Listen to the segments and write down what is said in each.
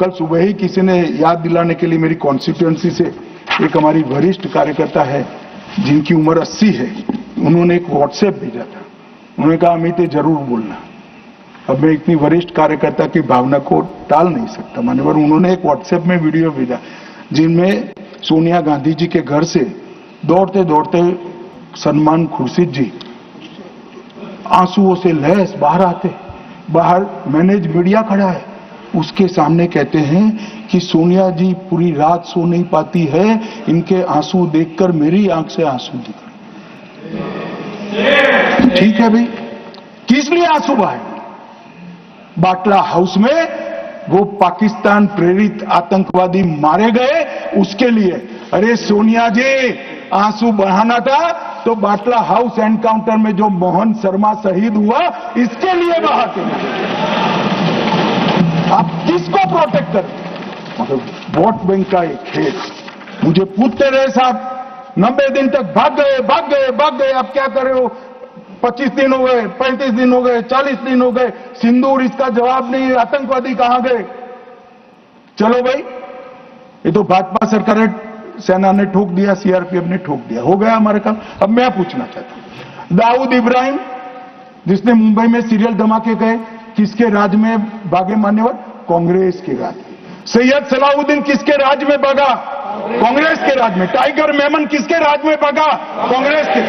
कल सुबह ही किसी ने याद दिलाने के लिए मेरी कॉन्स्टिट्यूएंसी से एक हमारी वरिष्ठ कार्यकर्ता है जिनकी उम्र 80 है, उन्होंने एक व्हाट्सएप भेजा था। उन्होंने कहा अमित जरूर बोलना। अब मैं इतनी वरिष्ठ कार्यकर्ता की भावना को टाल नहीं सकता मान्यवर। उन्होंने एक व्हाट्सएप में वीडियो भेजा जिनमें सोनिया गांधी जी के घर से दौड़ते दौड़ते सलमान खुर्शीद जी आंसुओं से लहस बाहर आते, बाहर मैनेज मीडिया खड़ा है, उसके सामने कहते हैं कि सोनिया जी पूरी रात सो नहीं पाती है, इनके आंसू देखकर मेरी आंख से आंसू निकले। ठीक है भाई, किस लिए आंसू बहाए? बाटला हाउस में वो पाकिस्तान प्रेरित आतंकवादी मारे गए उसके लिए। अरे सोनिया जी, आंसू बहाना था तो बाटला हाउस एनकाउंटर में जो मोहन शर्मा शहीद हुआ इसके लिए बहाते हैं। आप किसको प्रोटेक्ट करते? मतलब वोट बैंक का एक खेल। मुझे पूछते रहे साहब 90 दिन तक भाग गए भाग गए भाग गए, आप क्या कर रहे हो? 25 दिन हो गए, 35 दिन हो गए, 40 दिन हो गए, सिंदूर इसका जवाब नहीं, आतंकवादी कहां गए? चलो भाई, ये तो भाजपा सरकार सेना ने ठोक दिया, सीआरपीएफ ने ठोक दिया, हो गया हमारे काम। अब मैं पूछना चाहता हूं, दाऊद इब्राहिम जिसने मुंबई में सीरियल धमाके गए, किसके राज में भागे मान्यवर? कांग्रेस के राज में। सैयद सलाउद्दीन किसके राज में भागा? कांग्रेस के राज में। टाइगर मेमन किसके राज में भागा? कांग्रेस के।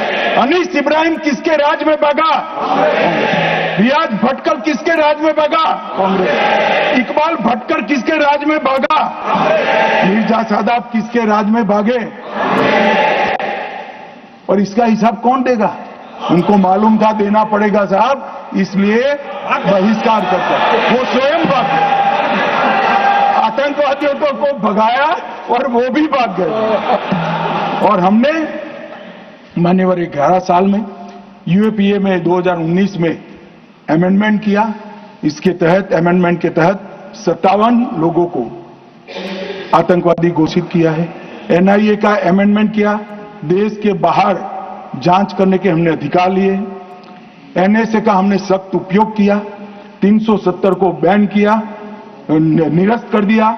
अनीस इब्राहिम किसके राज में भागा? रियाज भटकल किसके राज में भागा? कांग्रेस। इकबाल भटकर किसके राज में भागा? मिर्जा सादाब किसके राज में भागे? और इसका हिसाब कौन देगा? उनको मालूम था देना पड़ेगा साहब, इसलिए बहिष्कार करते। वो स्वयं भाग गए, आतंकवादियों को भगाया और वो भी भाग गए। और हमने मान्यवर 11 साल में यूएपीए में 2019 में अमेंडमेंट किया। इसके तहत अमेंडमेंट के तहत 57 लोगों को आतंकवादी घोषित किया है। एनआईए का अमेंडमेंट किया, देश के बाहर जांच करने के हमने अधिकार लिए। एनएसए का हमने सख्त उपयोग किया, 370 को बैन किया, निरस्त कर दिया,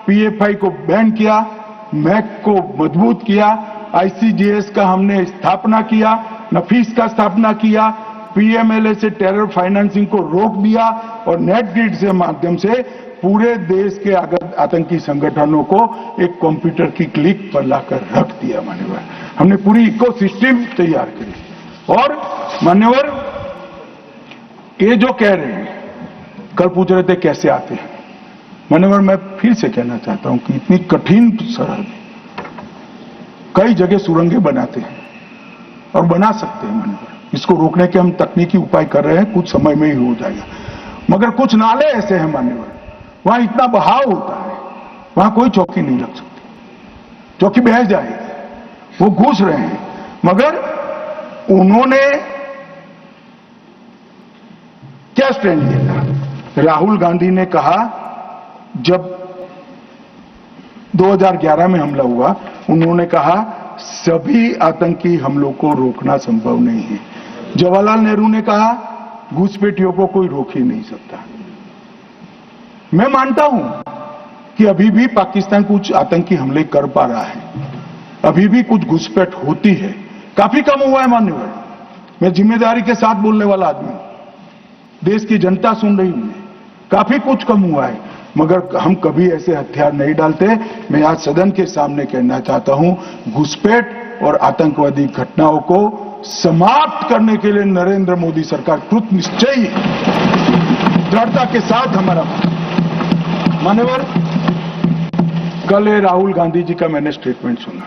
पीएफआई को बैन किया, मैक को मजबूत किया, आईसीजेएस का हमने स्थापना किया, नफीस का स्थापना किया, पीएमएलए से टेरर फाइनेंसिंग को रोक दिया और नेट ग्रिड से माध्यम से पूरे देश के आतंकी संगठनों को एक कंप्यूटर की क्लिक पर लाकर रख दिया मान्यवर। हमने पूरी इकोसिस्टम तैयार करी। और मान्यवर ये जो कह रहे हैं, कल पूछ रहे थे कैसे आते हैं, मान्यवर मैं फिर से कहना चाहता हूं कि इतनी कठिन सरहद कई जगह सुरंगें बनाते हैं और बना सकते हैं मान्यवर। इसको रोकने के हम तकनीकी उपाय कर रहे हैं, कुछ समय में ही हो जाएगा। मगर कुछ नाले ऐसे हैं मान्यवर, वहां इतना बहाव होता है, वहां कोई चौकी नहीं लग सकती, चौकी बह जाएगी। वो घुस रहे हैं, मगर उन्होंने क्या स्टैंड लिया? राहुल गांधी ने कहा जब 2011 में हमला हुआ, उन्होंने कहा सभी आतंकी हमलों को रोकना संभव नहीं है। जवाहरलाल नेहरू ने कहा घुसपैठियों को कोई रोक ही नहीं सकता। मैं मानता हूं कि अभी भी पाकिस्तान कुछ आतंकी हमले कर पा रहा है, अभी भी कुछ घुसपैठ होती है, काफी कम हुआ है मान्यवर। मैं जिम्मेदारी के साथ बोलने वाला आदमी हूं, देश की जनता सुन रही है, काफी कुछ कम हुआ है, मगर हम कभी ऐसे हथियार नहीं डालते। मैं आज सदन के सामने कहना चाहता हूं, घुसपैठ और आतंकवादी घटनाओं को समाप्त करने के लिए नरेंद्र मोदी सरकार कृत निश्चयी दृढ़ता के साथ हमारा मान्यवर। कल राहुल गांधी जी का मैंने स्टेटमेंट सुना।